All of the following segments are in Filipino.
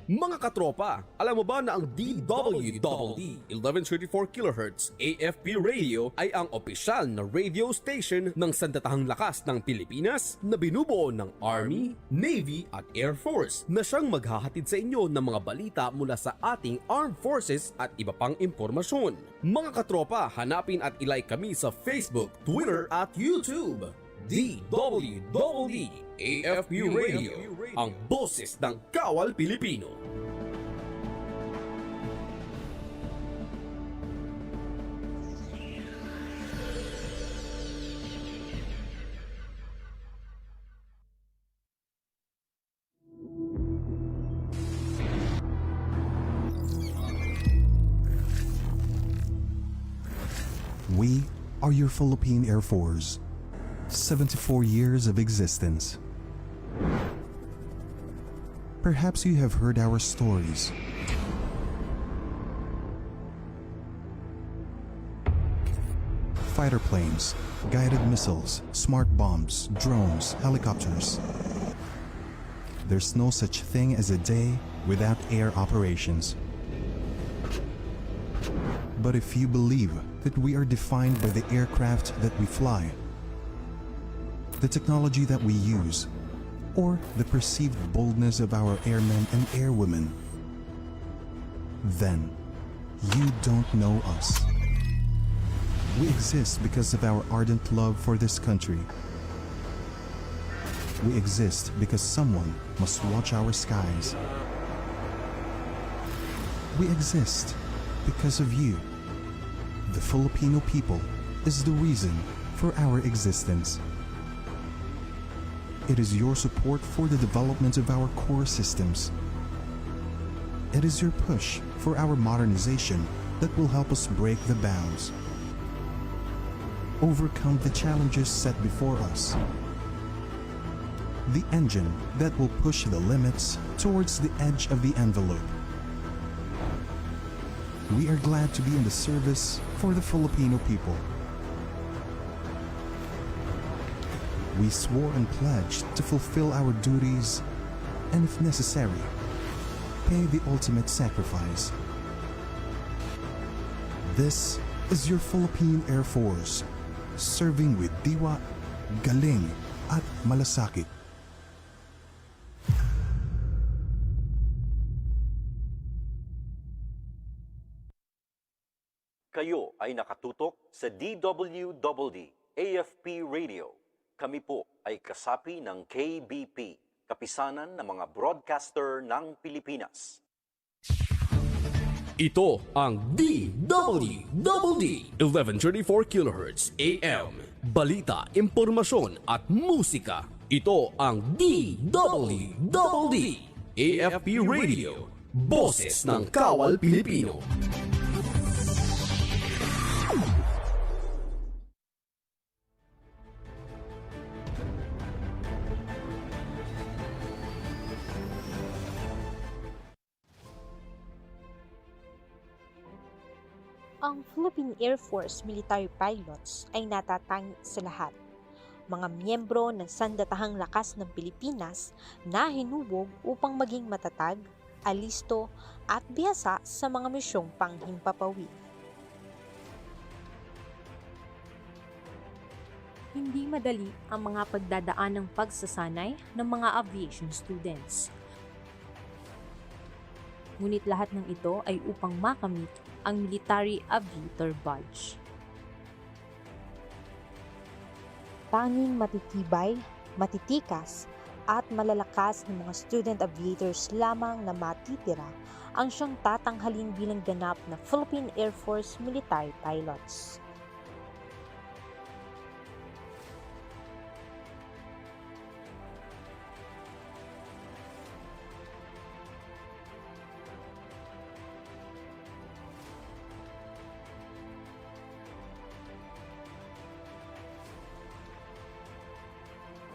Mga katropa, alam mo ba na ang DWDD 1134 kHz AFP radio ay ang opisyal na radio station ng Sandatahang Lakas ng Pilipinas na binubuo ng Army, Navy at Air Force na siyang maghahatid sa inyo ng mga balita mula sa ating Armed Forces at iba pang impormasyon. Mga katropa, hanapin at ilike kami sa Facebook, Twitter at YouTube. DWDD AFP Radio, ang boses ng Kawal Pilipino. We are your Philippine Air Force. 74 years of existence. Perhaps you have heard our stories. Fighter planes, guided missiles, smart bombs, drones, helicopters. There's no such thing as a day without air operations. But if you believe that we are defined by the aircraft that we fly, the technology that we use, or the perceived boldness of our airmen and airwomen, then you don't know us. We exist because of our ardent love for this country. We exist because someone must watch our skies. We exist because of you. The Filipino people is the reason for our existence. It is your support for the development of our core systems. It is your push for our modernization that will help us break the bounds, overcome the challenges set before us. The engine that will push the limits towards the edge of the envelope. We are glad to be in the service for the Filipino people. We swore and pledged to fulfill our duties and, if necessary, pay the ultimate sacrifice. This is your Philippine Air Force, serving with diwa, galing, at malasakit. Kayo ay nakatutok sa DWDD AFP Radio. Kami po ay kasapi ng KBP, Kapisanan ng mga Broadcaster ng Pilipinas. Ito ang DWDD 1134 kHz AM. Balita, impormasyon at musika. Ito ang DWDD AFP Radio, boses ng Kawal Pilipino. Ang Philippine Air Force military pilots ay natatangi sa lahat. Mga miyembro ng Sandatahang Lakas ng Pilipinas na hinubog upang maging matatag, alisto at bihasa sa mga misyong panghimpapawid. Hindi madali ang mga pagdadaan ng pagsasanay ng mga aviation students. Ngunit lahat ng ito ay upang makamit ang Military Aviator Badge. Tanging matitibay, matitikas, at malalakas ng mga student aviators lamang na matitira ang siyang tatanghalin bilang ganap na Philippine Air Force military pilots.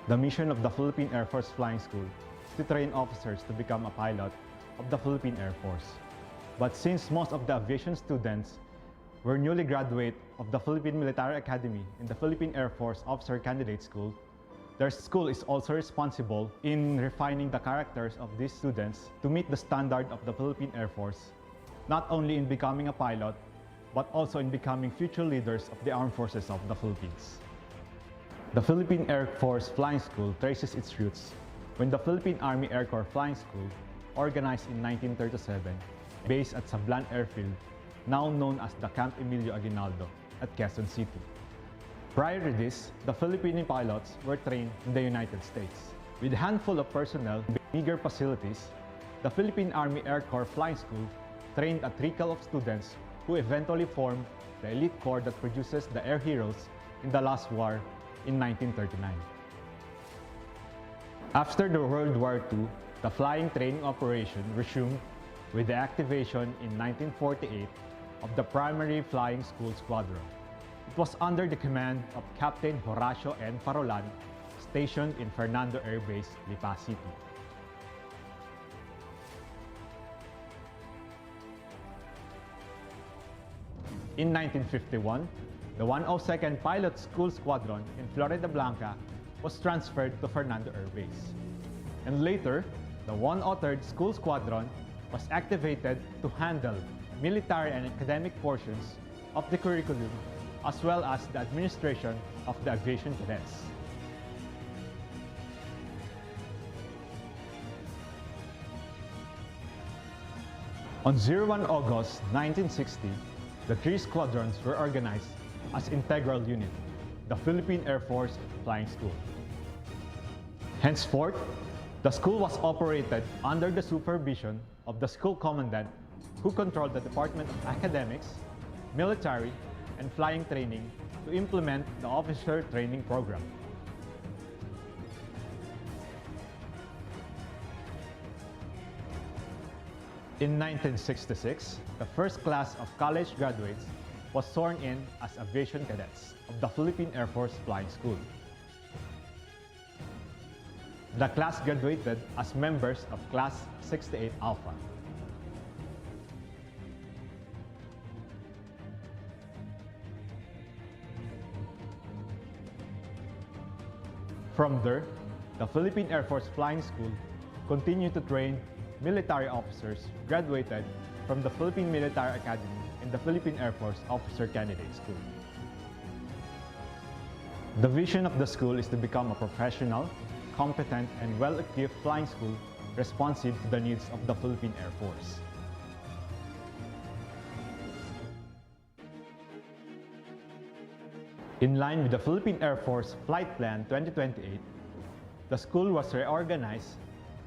The mission of the Philippine Air Force Flying School is to train officers to become a pilot of the Philippine Air Force. But since most of the aviation students were newly graduate of the Philippine Military Academy and the Philippine Air Force Officer Candidate School, Their school is also responsible in refining the characters of these students to meet the standard of the Philippine Air Force, not only in becoming a pilot, but also in becoming future leaders of the armed forces of the Philippines. The Philippine Air Force Flying School traces its roots when the Philippine Army Air Corps Flying School, organized in 1937, based at Sablan Airfield, now known as the Camp Emilio Aguinaldo at Quezon City. Prior to this, the Filipino pilots were trained in the United States. With a handful of personnel and meager facilities, the Philippine Army Air Corps Flying School trained a trickle of students who eventually formed the elite corps that produces the air heroes in the last war in 1939. After the World War II, the flying training operation resumed with the activation in 1948 of the Primary Flying School Squadron. It was under the command of Captain Horacio N. Parolan, stationed in Fernando Air Base, Lipa City. In 1951, the 102nd Pilot School Squadron in Florida Blanca was transferred to Fernando Air Base. And later, the 103rd School Squadron was activated to handle military and academic portions of the curriculum as well as the administration of the aviation cadets. On 01 August 1960, the three squadrons were organized as integral unit, the Philippine Air Force Flying School. Henceforth, the school was operated under the supervision of the school commandant who controlled the Department of Academics, Military, and Flying Training to implement the officer training program. In 1966, the first class of college graduates was sworn in as aviation cadets of the Philippine Air Force Flying School. The class graduated as members of Class 68 Alpha. From there, the Philippine Air Force Flying School continued to train military officers graduated from the Philippine Military Academy and the Philippine Air Force Officer Candidate School. The vision of the school is to become a professional, competent, and well-equipped flying school responsive to the needs of the Philippine Air Force. In line with the Philippine Air Force Flight Plan 2028, the school was reorganized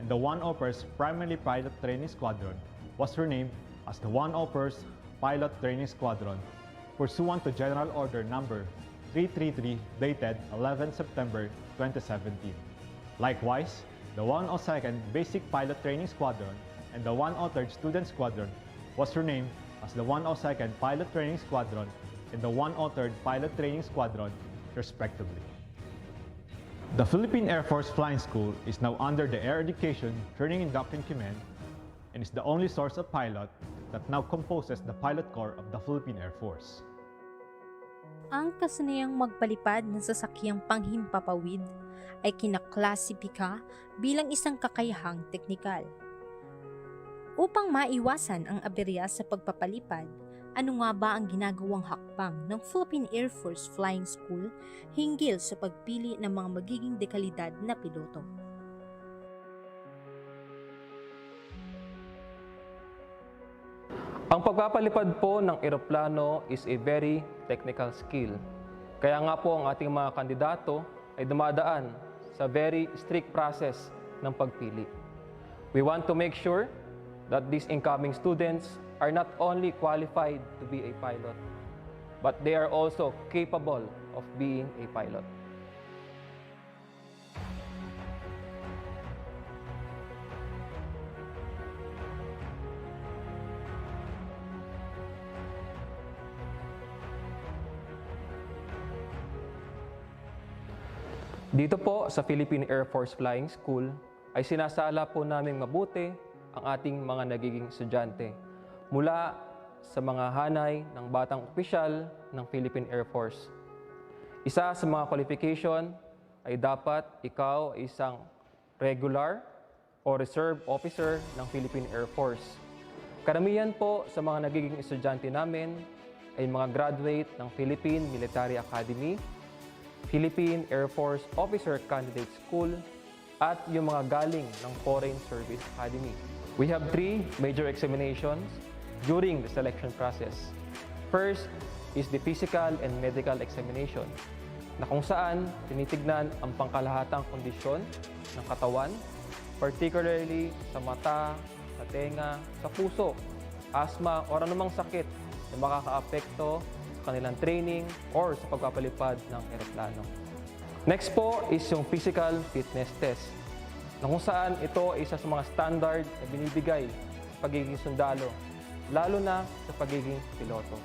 and the 101st Primary Pilot Training Squadron was renamed as the 101st Pilot Training Squadron pursuant to General Order Number 333 dated 11 September 2017. Likewise, the 102nd Basic Pilot Training Squadron and the 103rd Student Squadron was renamed as the 102nd Pilot Training Squadron and the 103rd Pilot Training Squadron, respectively. The Philippine Air Force Flying School is now under the Air Education Training and Doctrine Command and is the only source of pilot that now composes the Pilot Corps of the Philippine Air Force. Ang kasanayang magpalipad ng sasakyang panghimpapawid ay kinaklasipika bilang isang kakayahang teknikal. Upang maiwasan ang aberya sa pagpapalipad, ano nga ba ang ginagawang hakbang ng Philippine Air Force Flying School hinggil sa pagpili ng mga magiging dekalidad na piloto? Ang pagpapalipad po ng eroplano is a very technical skill. Kaya nga po ang ating mga kandidato ay dumadaan sa very strict process ng pagpili. We want to make sure that these incoming students are not only qualified to be a pilot, but they are also capable of being a pilot. Dito po sa Philippine Air Force Flying School ay sinasala po namin mabuti ang ating mga nagiging estudyante mula sa mga hanay ng batang opisyal ng Philippine Air Force. Isa sa mga qualification ay dapat ikaw ay isang regular o reserve officer ng Philippine Air Force. Karamihan po sa mga nagiging estudyante namin ay mga graduate ng Philippine Military Academy, Philippine Air Force Officer Candidate School, at yung mga galing ng Foreign Service Academy. We have 3 major examinations during the selection process. First is the physical and medical examination, na kung saan tinitignan ang pangkalahatang kondisyon ng katawan, particularly sa mata, sa tenga, sa puso, asthma, o anumang sakit na makakaapekto sa kanilang training or sa pagpapalipad ng eroplano. Next po is yung physical fitness test, na kung saan ito ay isa sa mga standard na binibigay sa pagiging sundalo, lalo na sa pagiging piloto.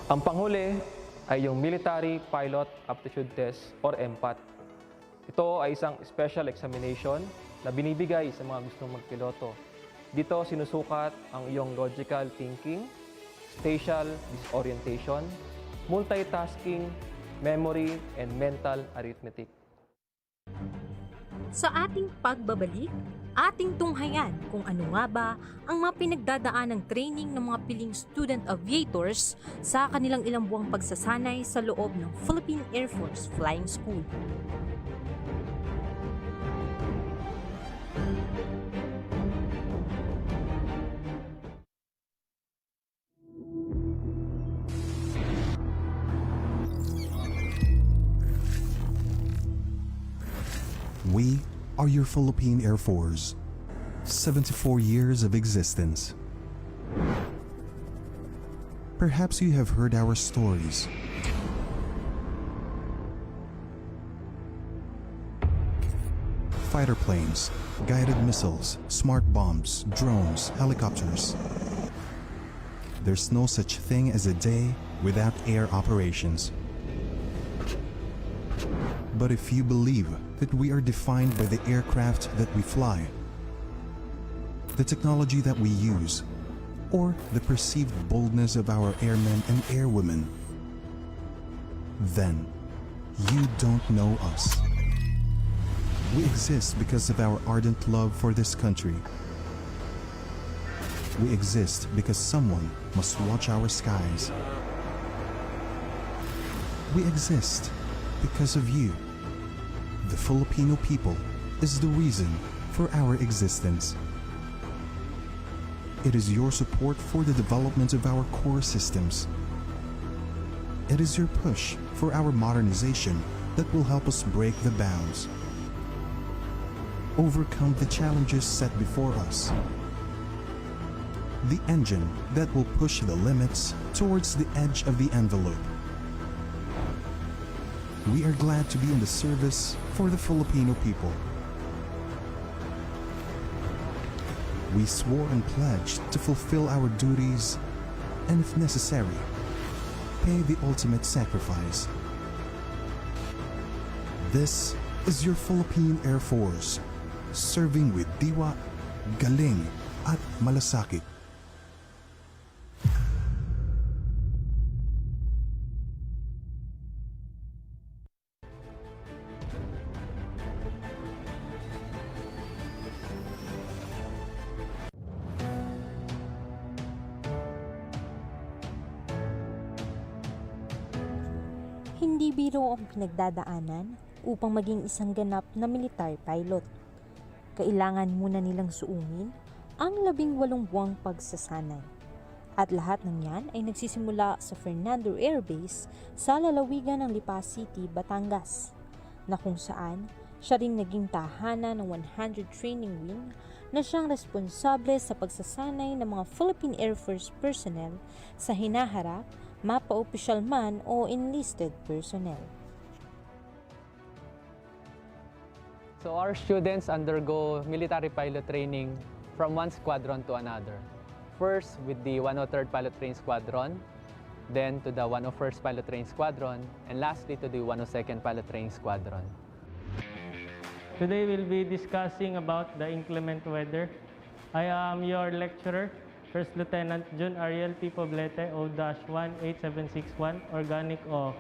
Ang panghuli ay yung Military Pilot Aptitude Test or MPAT. Ito ay isang special examination na binibigay sa mga gustong magpiloto. Dito sinusukat ang iyong logical thinking, spatial disorientation, multitasking, memory, and mental arithmetic. Sa ating pagbabalik, ating tunghayan kung ano nga ba ang mga pinagdadaan ng training ng mga piling student aviators sa kanilang ilang buwang pagsasanay sa loob ng Philippine Air Force Flying School. We are your Philippine Air Force. 74 years of existence. Perhaps you have heard our stories. Fighter planes, guided missiles, smart bombs, drones, helicopters. There's no such thing as a day without air operations. But if you believe that we are defined by the aircraft that we fly, the technology that we use, or the perceived boldness of our airmen and airwomen, then you don't know us. We exist because of our ardent love for this country. We exist because someone must watch our skies. We exist because of you. The Filipino people is the reason for our existence. It is your support for the development of our core systems. It is your push for our modernization that will help us break the bounds, overcome the challenges set before us. The engine that will push the limits towards the edge of the envelope. We are glad to be in the service for the Filipino people. We swore and pledged to fulfill our duties and, if necessary, pay the ultimate sacrifice. This is your Philippine Air Force, serving with diwa, galing, at malasakit. Hindi biro ang pinagdadaanan upang maging isang ganap na military pilot. Kailangan muna nilang suungin ang 18 buwang pagsasanay. At lahat ng yan ay nagsisimula sa Fernando Air Base sa lalawigan ng Lipa City, Batangas, na kung saan siya rin naging tahanan ng 100 training wing na siyang responsable sa pagsasanay ng mga Philippine Air Force personnel sa hinaharap, mapa-opisyal man o enlisted personnel. So our students undergo military pilot training from one squadron to another. First with the 103rd Pilot Training Squadron, then to the 101st Pilot Training Squadron, and lastly to the 102nd Pilot Training Squadron. Today we'll be discussing about the inclement weather. I am your lecturer, First Lieutenant Jun Ariel P. Poblete, O-18761, Organic of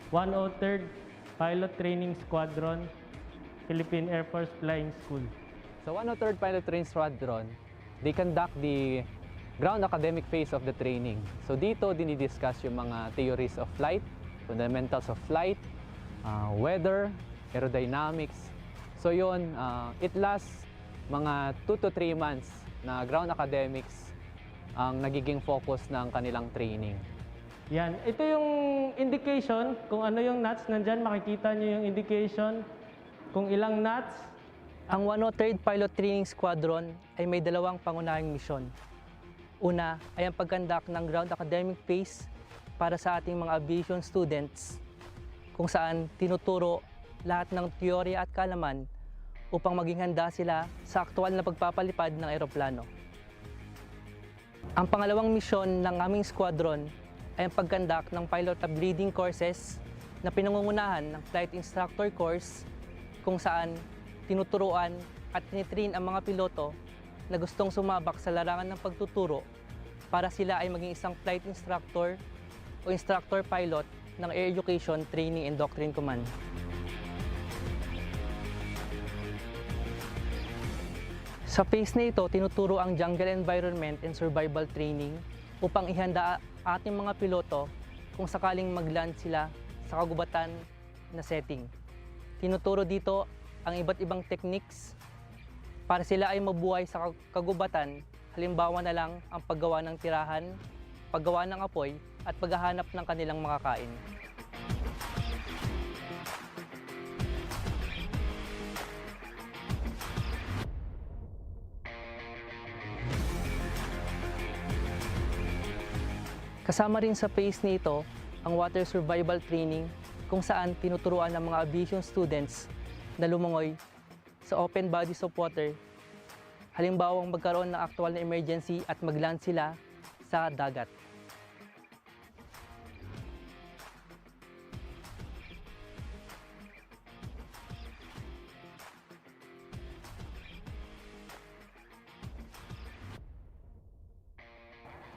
103rd Pilot Training Squadron, Philippine Air Force Flying School. Sa 103rd Pilot Training Squadron, they conduct the ground academic phase of the training. So dito, dinidiscuss yung mga theories of flight, fundamentals of flight, weather, aerodynamics. So yun, it lasts mga 2 to 3 months na ground academics ang nagiging focus ng kanilang training. Yan. Ito yung indication kung ano yung knots nandyan. Makikita nyo yung indication kung ilang knots. Ang 103rd Pilot Training Squadron ay may dalawang pangunahing misyon. Una ay ang pagkandak ng ground academic phase para sa ating mga aviation students kung saan tinuturo lahat ng teorya at kaalaman upang maging handa sila sa aktual na pagpapalipad ng eroplano. Ang pangalawang misyon ng aming squadron ay ang pagkandak ng pilot upgrading courses na pinangungunahan ng flight instructor course kung saan tinuturuan at tinitrain ang mga piloto na gustong sumabak sa larangan ng pagtuturo para sila ay maging isang flight instructor o instructor pilot ng Air Education Training and Doctrine Command. Sa phase na ito, tinuturo ang jungle environment and survival training upang ihanda ating mga piloto kung sakaling mag-land sila sa kagubatan na setting. Tinuturo dito ang iba't ibang techniques para sila ay mabuhay sa kagubatan, halimbawa na lang ang paggawa ng tirahan, paggawa ng apoy at paghahanap ng kanilang makakain. Kasama rin sa phase nito ang water survival training kung saan tinuturuan ng mga aviation students na lumangoy sa open bodies of water. Halimbawa magkaroon ng aktual na emergency at mag-land sila sa dagat.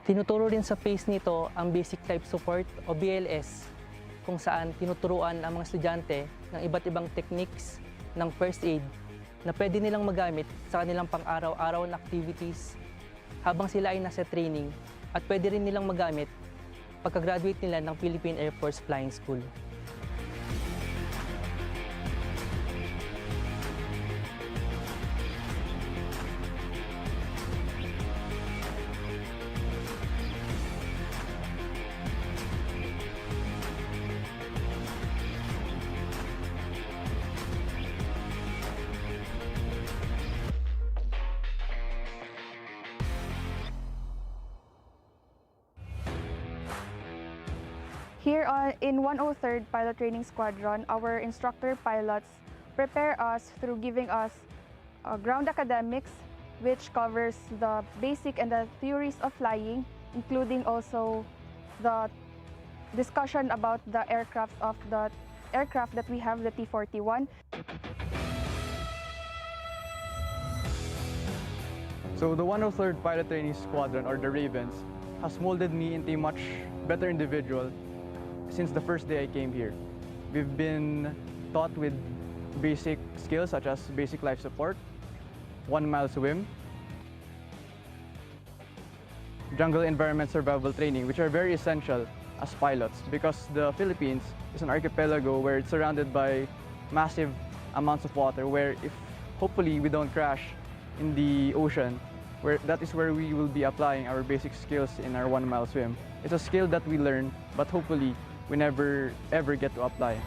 Tinuturo rin sa phase nito ang Basic Life Support o BLS kung saan tinuturuan ang mga estudyante ng iba't ibang techniques ng first aid na pwede nilang magamit sa kanilang pang-araw-araw na activities habang sila ay nasa training at pwede rin nilang magamit pagka-graduate nila ng Philippine Air Force Flying School. Here in 103rd Pilot Training Squadron, our instructor pilots prepare us through giving us ground academics, which covers the basic and the theories of flying, including also the discussion about the aircraft that we have, the T-41. So the 103rd Pilot Training Squadron, or the Ravens, has molded me into a much better individual since the first day I came here. We've been taught with basic skills such as basic life support, 1-mile swim, jungle environment survival training, which are very essential as pilots because the Philippines is an archipelago where it's surrounded by massive amounts of water, where if hopefully we don't crash in the ocean, that is where we will be applying our basic skills in our 1-mile swim. It's a skill that we learn, but hopefully we never ever get to apply.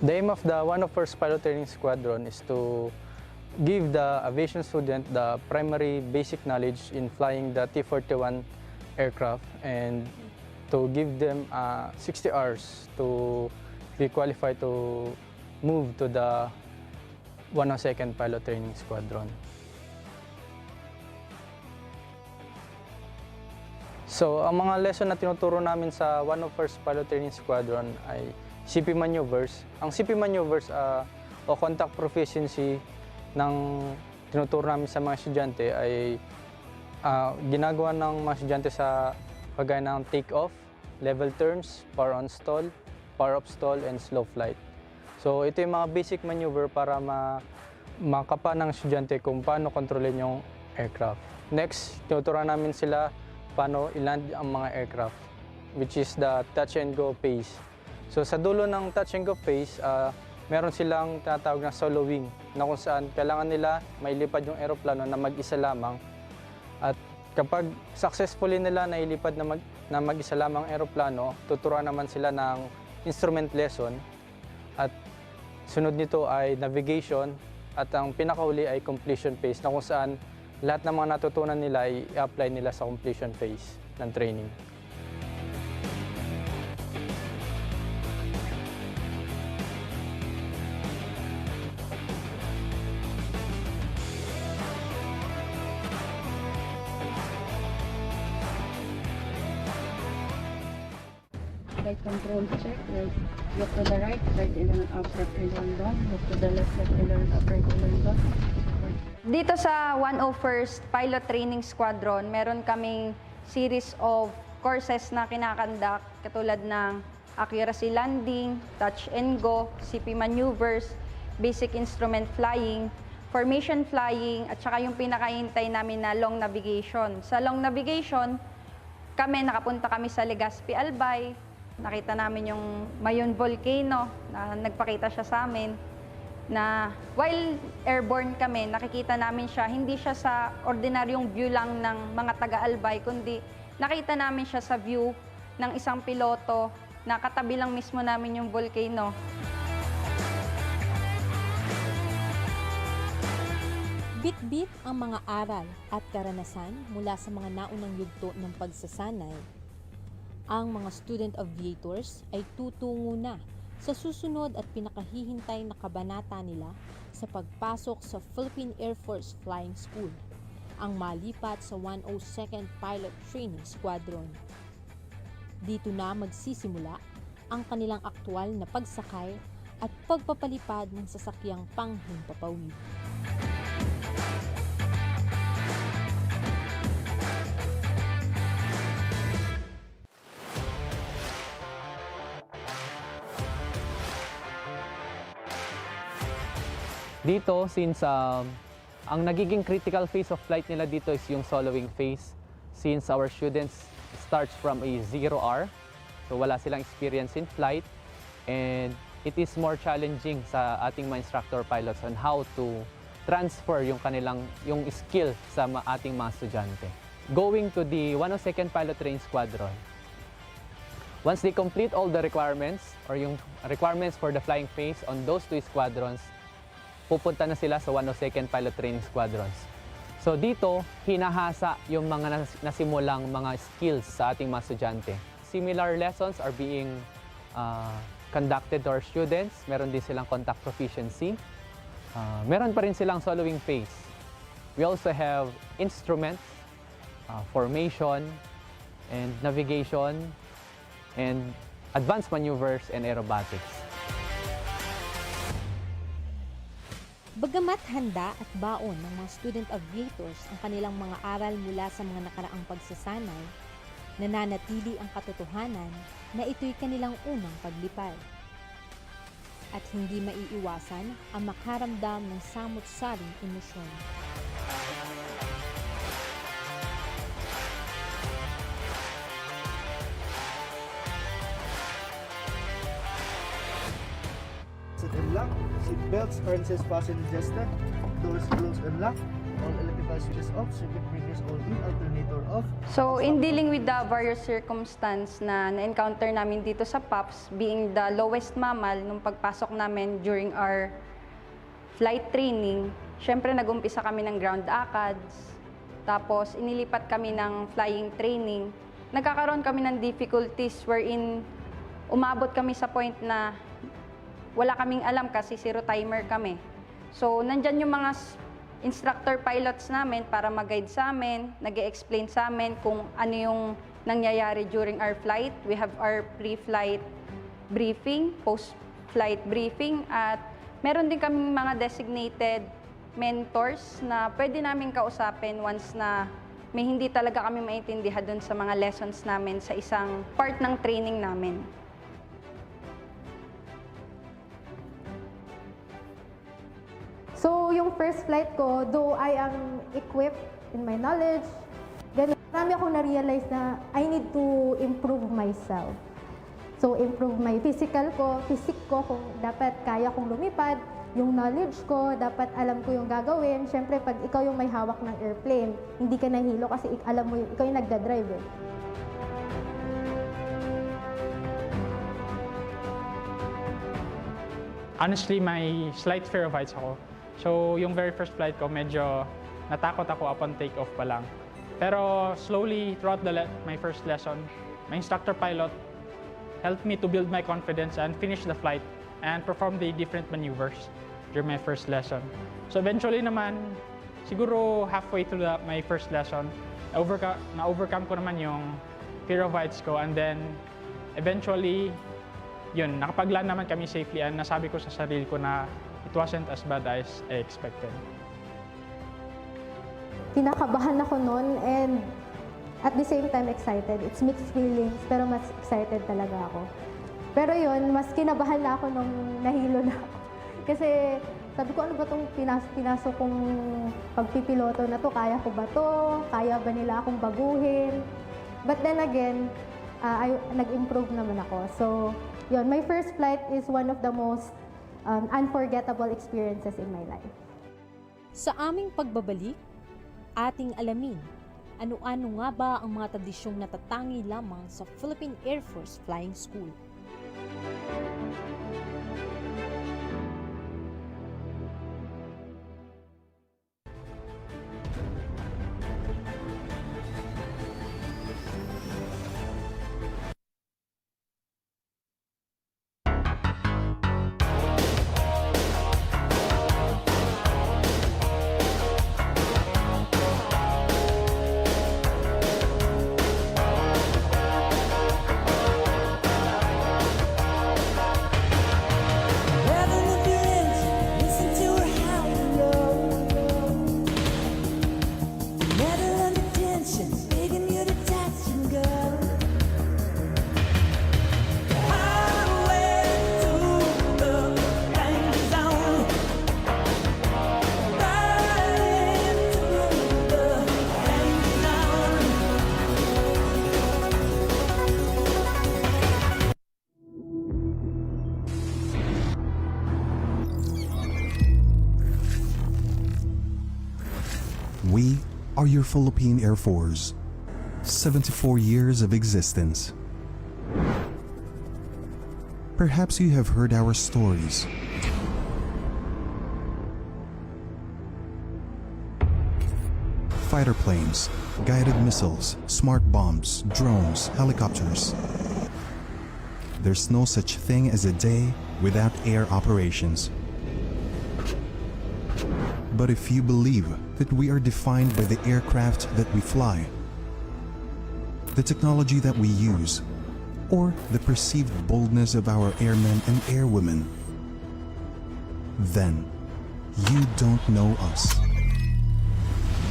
The aim of the 101st Pilot Training Squadron is to give the aviation student the primary basic knowledge in flying the T-41 aircraft and to give them 60 hours to be qualified to move to the 102nd Pilot Training Squadron. So, ang mga lesson na tinuturo namin sa 101st Pilot Training Squadron ay CP maneuvers. Ang CP maneuvers o contact proficiency ng tinuturo namin sa mga estudyante ay ginagawa ng mga estudyante sa kagaya ng take-off, level turns, power on stall, power off stall, and slow flight. So ito yung mga basic maneuver para makapa ng estudyante kung paano kontrolin yung aircraft. Next, tinuturuan namin sila paano i-land ang mga aircraft, which is the touch and go phase. So sa dulo ng touch and go phase, meron silang tinatawag na solo wing na kung saan kailangan nila mailipad yung aeroplano na mag-isa lamang. At kapag successfully nila nailipad na mag-isa lamang aeroplano, tuturuan naman sila ng instrument lesson at sunod nito ay navigation at ang pinakauli ay completion phase na kung saan lahat ng mga natutunan nila ay i-apply nila sa completion phase ng training. Right control check, right, look to the right aileron up, left aileron down, look to the left aileron up, right aileron down. Dito sa 101st Pilot Training Squadron, meron kaming series of courses na kinakandak katulad ng accuracy landing, touch and go, CP maneuvers, basic instrument flying, formation flying, at saka yung pinakahintay namin na long navigation. Sa long navigation, nakapunta kami sa Legazpi Albay. Nakita namin yung Mayon Volcano na nagpakita siya sa amin na while airborne kami, nakikita namin siya, hindi siya sa ordinaryong view lang ng mga taga-Albay, kundi nakita namin siya sa view ng isang piloto na katabi lang mismo namin yung volcano. Bit-bit ang mga aral at karanasan mula sa mga naunang yugto ng pagsasanay. Ang mga student aviators ay tutungo na sa susunod at pinakahihintay na kabanata nila sa pagpasok sa Philippine Air Force Flying School, ang malipat sa 102nd Pilot Training Squadron. Dito na magsisimula ang kanilang aktwal na pagsakay at pagpapalipad ng sasakyang panghimpapawid. Dito, since ang nagiging critical phase of flight nila dito is yung soloing phase, since our students starts from a 0R, so wala silang experience in flight, and it is more challenging sa ating mga instructor pilots on how to transfer yung skill sa ating mga estudyante. Going to the 102nd Pilot Training Squadron, once they complete all the requirements or yung requirements for the flying phase on those two squadrons, pupunta na sila sa 102nd Pilot Training Squadrons. So dito, hinahasa yung mga nasimulang mga skills sa ating mga estudyante. Similar lessons are being conducted to our students. Meron din silang contact proficiency. Meron pa rin silang soloing phase. We also have instruments, formation, and navigation, and advanced maneuvers and aerobatics. Bagamat handa at baon ng mga student aviators ang kanilang mga aral mula sa mga nakaraang pagsasanay, nananatili ang katotohanan na ito'y kanilang unang paglipad. At hindi maiiwasan ang makaramdam ng samot-saring emosyon. Unlock, seat belts, harnesses fastened and adjusted, doors closed and locked, all electrical switches off, circuit breakers all in, alternator off. So in dealing with the various circumstance na na-encounter namin dito sa PAPS, being the lowest mammal nung pagpasok namin during our flight training, syempre nag-umpisa kami ng ground ACADS, tapos inilipat kami ng flying training. Nagkakaroon kami ng difficulties wherein umabot kami sa point na wala kaming alam kasi zero timer kami. So, nandyan yung mga instructor pilots namin para mag-guide sa amin, nag-explain sa amin kung ano yung nangyayari during our flight. We have our pre-flight briefing, post-flight briefing, at meron din kaming mga designated mentors na pwede namin kausapin once na may hindi talaga kami maintindihan dun sa mga lessons namin sa isang part ng training namin. So, yung first flight ko, though I am equipped in my knowledge, ganun, marami akong na-realize na I need to improve myself. So, improve my physique ko kung dapat kaya kong lumipad, yung knowledge ko, dapat alam ko yung gagawin. Siyempre, pag ikaw yung may hawak ng airplane, hindi ka nahilo kasi alam mo ikaw yung nagdadrive eh. Honestly, may slight fear of heights ako. So, yung very first flight ko, medyo natakot ako upon takeoff pa lang. Pero slowly, throughout my first lesson, my instructor pilot helped me to build my confidence and finish the flight and perform the different maneuvers during my first lesson. So eventually naman, siguro halfway through my first lesson, na-overcome ko naman yung fear of heights ko, and then eventually, yun, nakapag-land naman kami safely, and nasabi ko sa sarili ko na it wasn't as bad as I expected. Kinakabahan ako noon and at the same time excited. It's mixed feelings, pero mas excited talaga ako. Pero yun, mas kinabahan na ako nung nahilo na ako. Kasi sabi ko, ano ba itong pinasok kong pagpipiloto na to? Kaya ko ba to? Kaya ba nila akong baguhin? But then again, nag-improve naman ako. So, yun, my first flight is one of the most unforgettable experiences in my life. Sa aming pagbabalik, ating alamin ano-ano nga ba ang mga tradisyong natatangi lamang sa Philippine Air Force Flying School. We are your Philippine Air Force. 74 years of existence. Perhaps you have heard our stories. Fighter planes, guided missiles, smart bombs, drones, helicopters. There's no such thing as a day without air operations. But if you believe that we are defined by the aircraft that we fly, the technology that we use, or the perceived boldness of our airmen and airwomen, then you don't know us.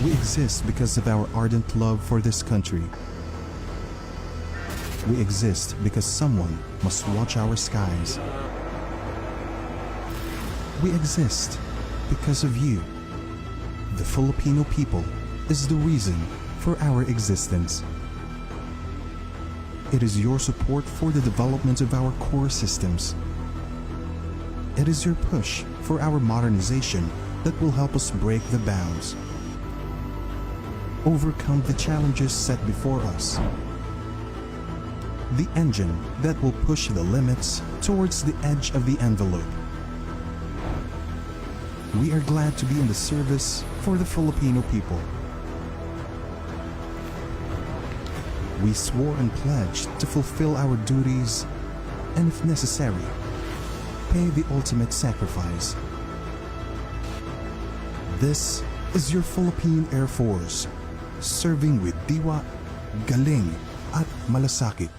We exist because of our ardent love for this country. We exist because someone must watch our skies. We exist because of you. The Filipino people is the reason for our existence. It is your support for the development of our core systems. It is your push for our modernization that will help us break the bounds, overcome the challenges set before us. The engine that will push the limits towards the edge of the envelope. We are glad to be in the service for the Filipino people. We swore and pledged to fulfill our duties and, if necessary, pay the ultimate sacrifice. This is your Philippine Air Force, serving with diwa, galing, at malasakit.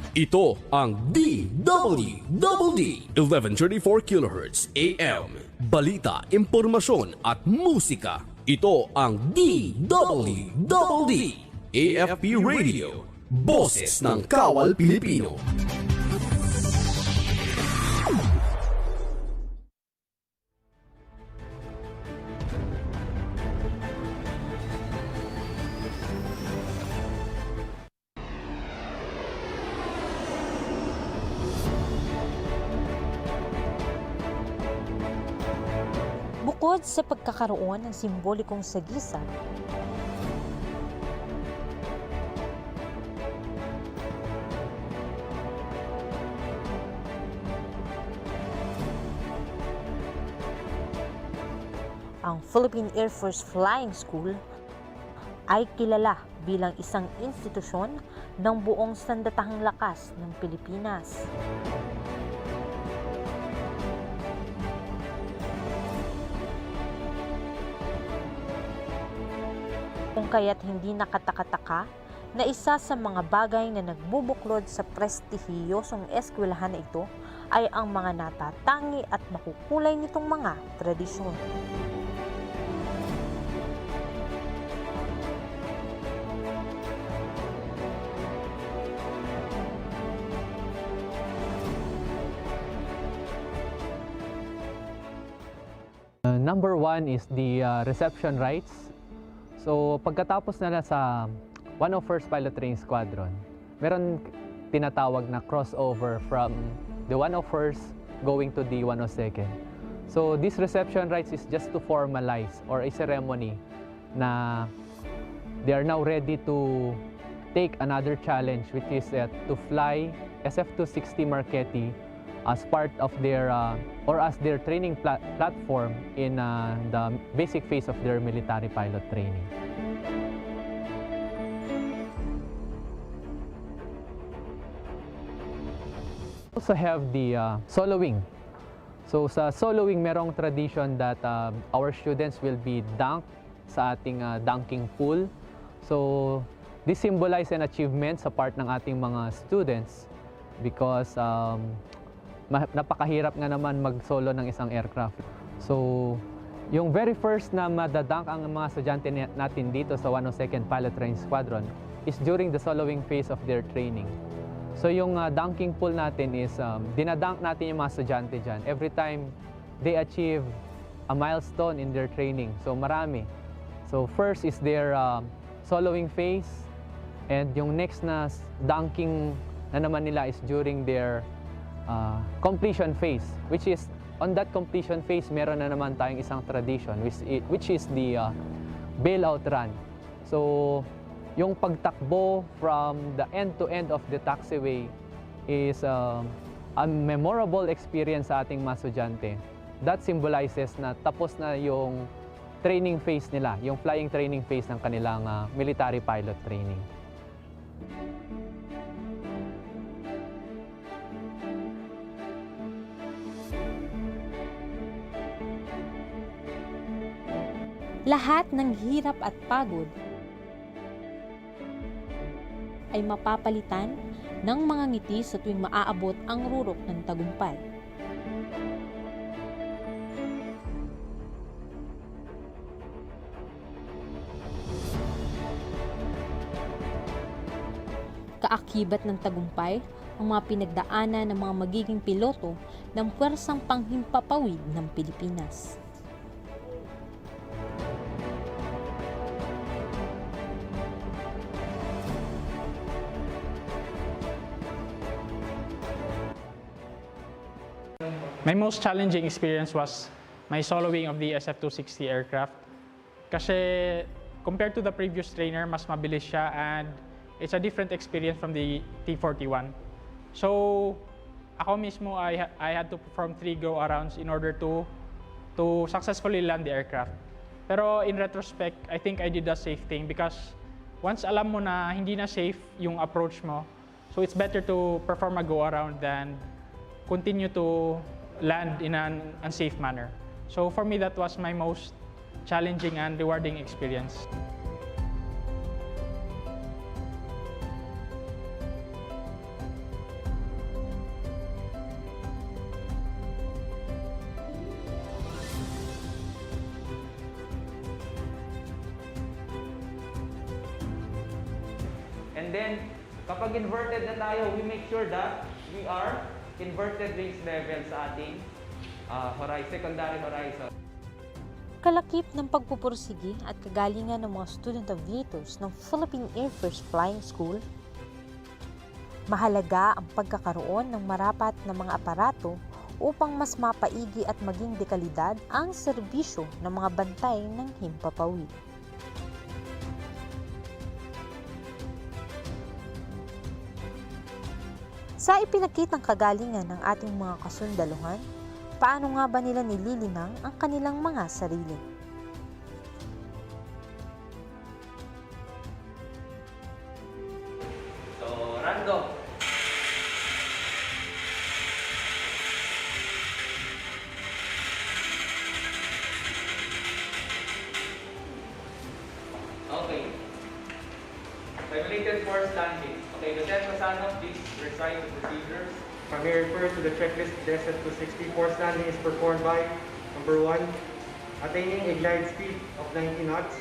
Ito ang DWDD 1134 kHz AM. Balita, impormasyon at musika. Ito ang DWDD AFP Radio. Boses ng Kawal Pilipino. Bukod sa pagkakaroon ng simbolikong sagisag, ang Philippine Air Force Flying School ay kilala bilang isang institusyon ng buong Sandatahang Lakas ng Pilipinas. Kung kaya't hindi nakataka-taka na isa sa mga bagay na nagbubuklod sa prestihiyosong eskwelahan na ito ay ang mga natatangi at makukulay nitong mga tradisyon. Number one is the reception rites. So pagkatapos nila sa 101st Pilot Training Squadron, meron tinatawag na crossover from the 101st going to the 102nd. So this reception rites is just to formalize or a ceremony na they are now ready to take another challenge, which is to fly SF-260 Marquetti as part of their or as their training platform in the basic phase of their military pilot training. Also have the soloing. So sa soloing, merong tradition that our students will be dunked sa ating dunking pool. So this symbolizes an achievement sa part ng ating mga students because napakahirap nga naman mag-solo ng isang aircraft. So, yung very first na madadunk ang mga estudyante natin dito sa 102nd Pilot Training Squadron is during the soloing phase of their training. So, yung dunking pool natin is, dinadunk natin yung mga estudyante dyan every time they achieve a milestone in their training. So, marami. So, first is their soloing phase, and yung next na dunking na naman nila is during their completion phase, which is on that completion phase, meron na naman tayong isang tradition, which is the bailout run. So, yung pagtakbo from the end to end of the taxiway is a memorable experience sa ating mga estudyante. That symbolizes na tapos na yung training phase nila, yung flying training phase ng kanilang military pilot training. Lahat ng hirap at pagod ay mapapalitan ng mga ngiti sa tuwing maaabot ang rurok ng tagumpay. Kaakibat ng tagumpay ang mga pinagdaanan ng mga magiging piloto ng pwersang panghimpapawid ng Pilipinas. My most challenging experience was my soloing of the SF-260 aircraft. Kasi compared to the previous trainer, mas mabilis siya and it's a different experience from the T-41. So, ako mismo, I had to perform 3 go-arounds in order to successfully land the aircraft. Pero in retrospect, I think I did the safe thing because once alam mo na hindi na safe yung approach mo, so it's better to perform a go-around than continue to land in an unsafe manner. So for me, that was my most challenging and rewarding experience. And then, kapag inverted na tayo, we make sure that we are inverted wings level sa ating secondary horizon. Kalakip ng pagpupursigi at kagalingan ng mga student aviators ng Philippine Air Force Flying School, mahalaga ang pagkakaroon ng marapat na mga aparato upang mas mapaigi at maging dekalidad ang serbisyo ng mga bantay ng himpapawid. Sa ipinakitang kagalingan ng ating mga kasundaluhan, paano nga ba nila nililinang ang kanilang mga sarili? So, random. Okay. Simulated force landing. Okay, Lieutenant Masano, please recite the procedures. May refer to the checklist descent to 60. Force landing is performed by number 1, attaining a glide speed of 90 knots.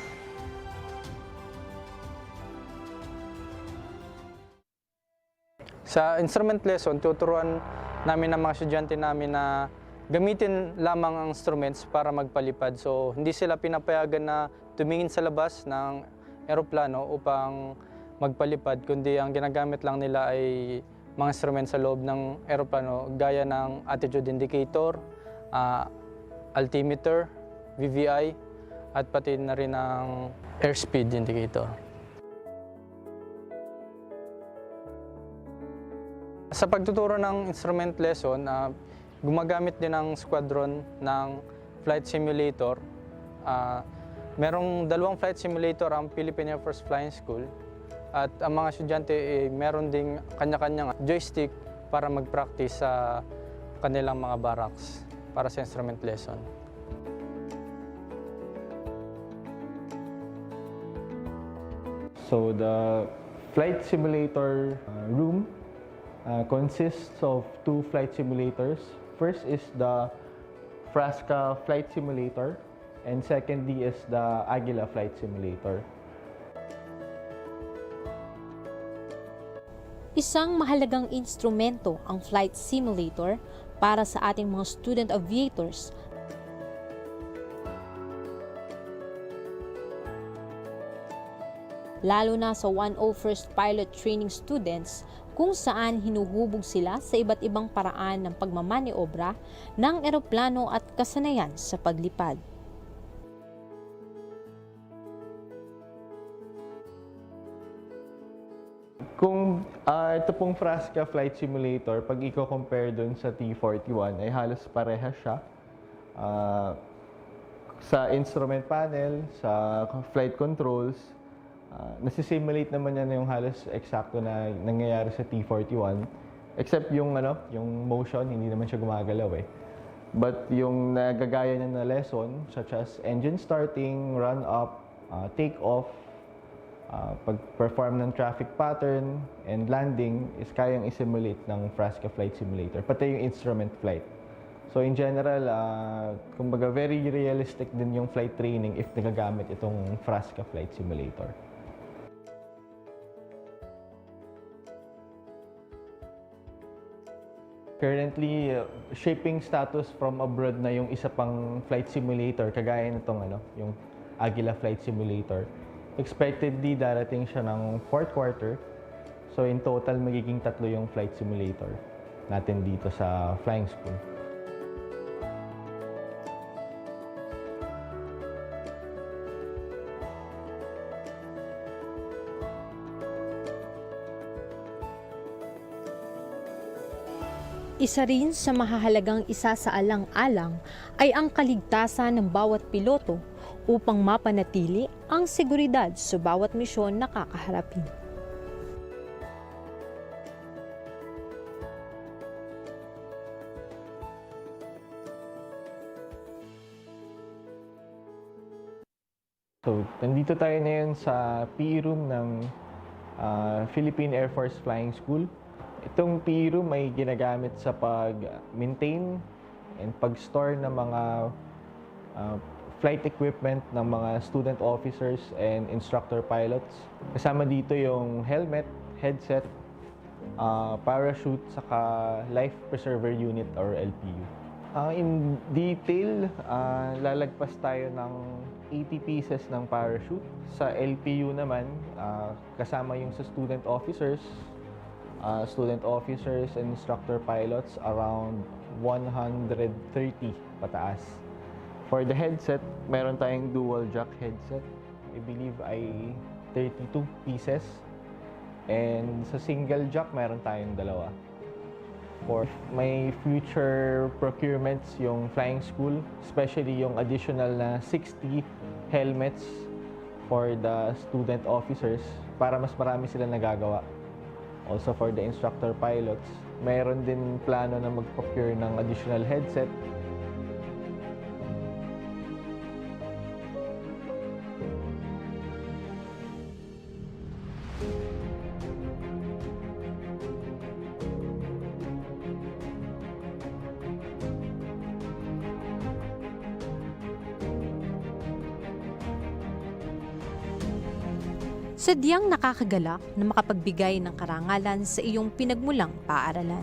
Sa instrument lesson, tuturuan namin ng mga estudyante namin na gamitin lamang ang instruments para magpalipad. So, hindi sila pinapayagan na tumingin sa labas ng eroplano upang magpalipad, kundi ang ginagamit lang nila ay mga instruments sa loob ng eroplano gaya ng attitude indicator, altimeter, VVI, at pati na rin ang airspeed indicator. Sa pagtuturo ng instrument lesson, gumagamit din ang squadron ng flight simulator. Merong 2 flight simulator ang Philippine Air Force Flying School. At ang mga estudyante meron ding kanya-kanyang joystick para mag-practice sa kanilang mga barracks para sa instrument lesson. So the flight simulator room consists of 2 flight simulators. First is the Frasca flight simulator, and secondly is the Aguila flight simulator. Isang mahalagang instrumento ang flight simulator para sa ating mga student aviators. Lalo na sa 101st Pilot Training students kung saan hinuhubog sila sa iba't ibang paraan ng pagmamaniobra ng eroplano at kasanayan sa paglipad. Kung ito pong Frasca Flight Simulator, pag i-compare dun sa T41, ay halos pareha siya. Sa instrument panel, sa flight controls, nasisimulate naman yan yung halos eksakto na nangyayari sa T41. Except yung, yung motion, hindi naman siya gumagalaw eh. But yung nagagaya niya na lesson, such as engine starting, run up, take off, pag-perform ng traffic pattern and landing is kayang isimulate ng Frasca Flight Simulator, pati yung instrument flight. So in general, kumbaga very realistic din yung flight training if nagagamit itong Frasca Flight Simulator. Currently, shipping status from abroad na yung isa pang flight simulator, kagaya nitong yung Aguila Flight Simulator. Expectedly, darating siya ng 4th quarter. So, in total, magiging 3 yung flight simulator natin dito sa flying school. Isa rin sa mahahalagang isasaalang-alang ay ang kaligtasan ng bawat piloto upang mapanatili ang seguridad sa bawat misyon na kakaharapin. So, nandito tayo ngayon sa PE room ng Philippine Air Force Flying School. Itong PE room ay ginagamit sa pag-maintain and pag-store ng mga flight equipment ng mga student officers and instructor pilots. Kasama dito yung helmet, headset, parachute, saka life preserver unit or LPU. In detail, lalagpas tayo ng 80 pieces ng parachute. Sa LPU naman, kasama yung sa student officers and instructor pilots, around 130 pataas. For the headset, meron tayong dual jack headset. I believe ay 32 pieces. And sa single jack, meron tayong dalawa. For may future procurements yung flying school, especially yung additional na 60 helmets for the student officers para mas marami sila nagagawa. Also for the instructor pilots, mayroon din plano na mag-procure ng additional headset. Sadyang nakakagalak na makapagbigay ng karangalan sa iyong pinagmulang paaralan.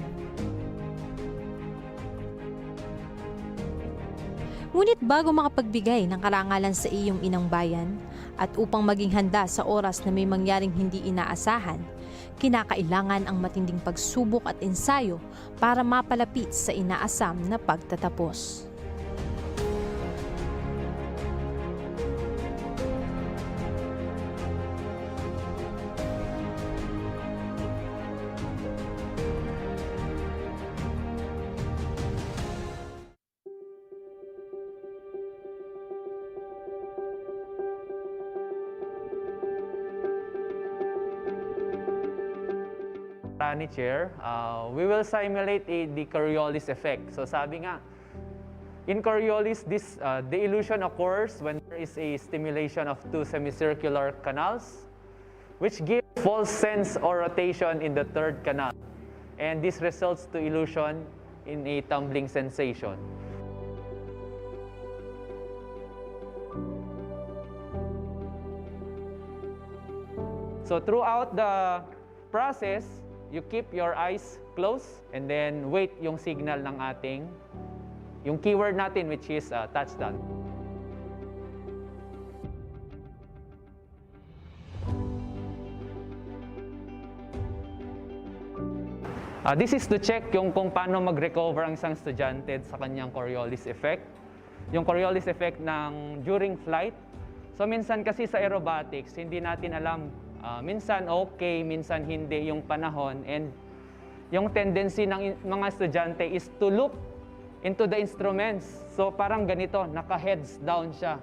Ngunit bago makapagbigay ng karangalan sa iyong inang bayan at upang maging handa sa oras na may mangyaring hindi inaasahan, kinakailangan ang matinding pagsubok at ensayo para mapalapit sa inaasam na pagtatapos. Ni Chair, we will simulate the Coriolis effect. So sabi nga, in Coriolis, the illusion occurs when there is a stimulation of two semicircular canals, which give false sense or rotation in the third canal. And this results to illusion in a tumbling sensation. So throughout the process, you keep your eyes closed and then wait yung signal ng yung keyword natin, which is touchdown. This is to check kung paano mag-recover ang isang estudyante sa kanyang Coriolis effect. Yung Coriolis effect during flight. So minsan kasi sa aerobatics, hindi natin alam. Minsan okay, minsan hindi yung panahon, and yung tendency ng mga estudyante is to look into the instruments. So parang ganito, naka-heads down siya.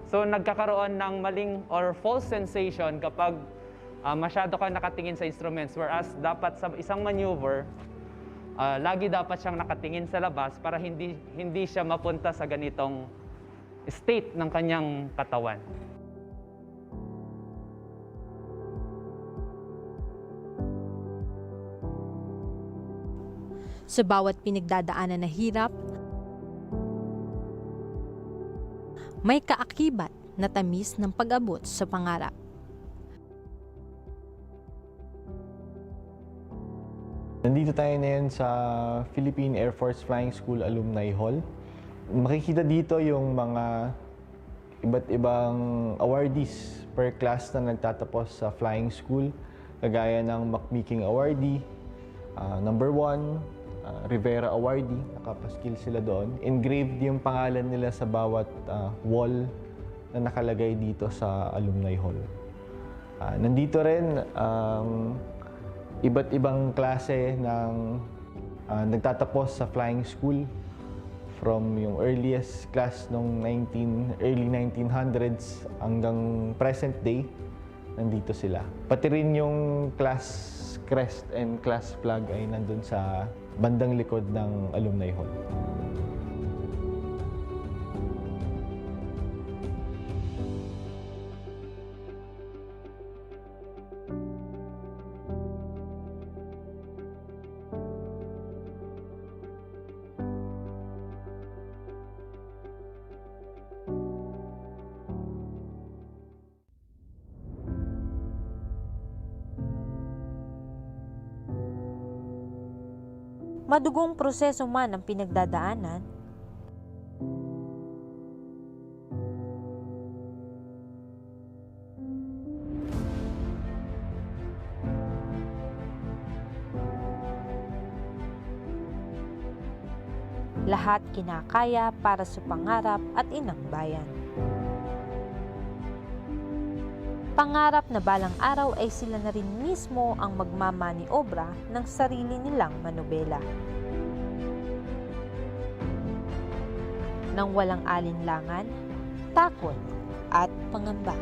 So nagkakaroon ng maling or false sensation kapag masyado ka nakatingin sa instruments, whereas dapat sa isang maneuver, lagi dapat siyang nakatingin sa labas para hindi siya mapunta sa ganitong state ng kanyang katawan. Sa bawat pinagdadaanan na hirap, may kaakibat na tamis ng pag-abot sa pangarap. Nandito tayo ngayon sa Philippine Air Force Flying School Alumni Hall. Makikita dito yung mga iba't ibang awardees per class na nagtatapos sa flying school, kagaya ng Macmeeking Awardee, number 1, Rivera Awardee, nakapaskil sila doon. Engraved yung pangalan nila sa bawat wall na nakalagay dito sa Alumni Hall. Nandito rin ang iba't ibang klase ng nagtatapos sa flying school, from yung earliest class nung early 1900s hanggang present day, nandito sila. Pati rin yung class crest and class flag ay nandun sa bandang likod ng Alumni Hall. madugong proseso man ang pinagdadaanan, lahat kinakaya para sa pangarap at inang bayan. Pangarap na balang araw ay sila na rin mismo ang magmamaniobra ng sarili nilang manobela. Nang walang alinlangan, takot at pangamba.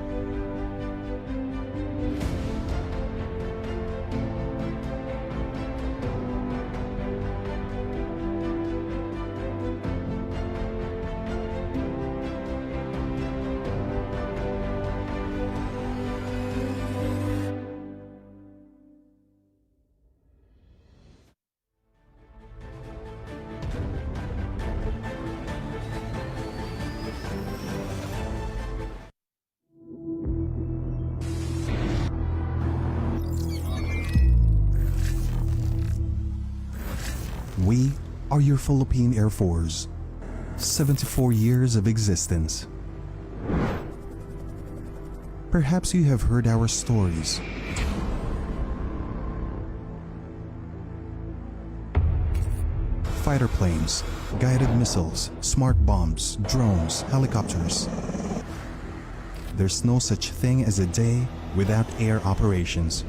We are your Philippine Air Force. 74 years of existence. Perhaps you have heard our stories. Fighter planes, guided missiles, smart bombs, drones, helicopters. There's no such thing as a day without air operations.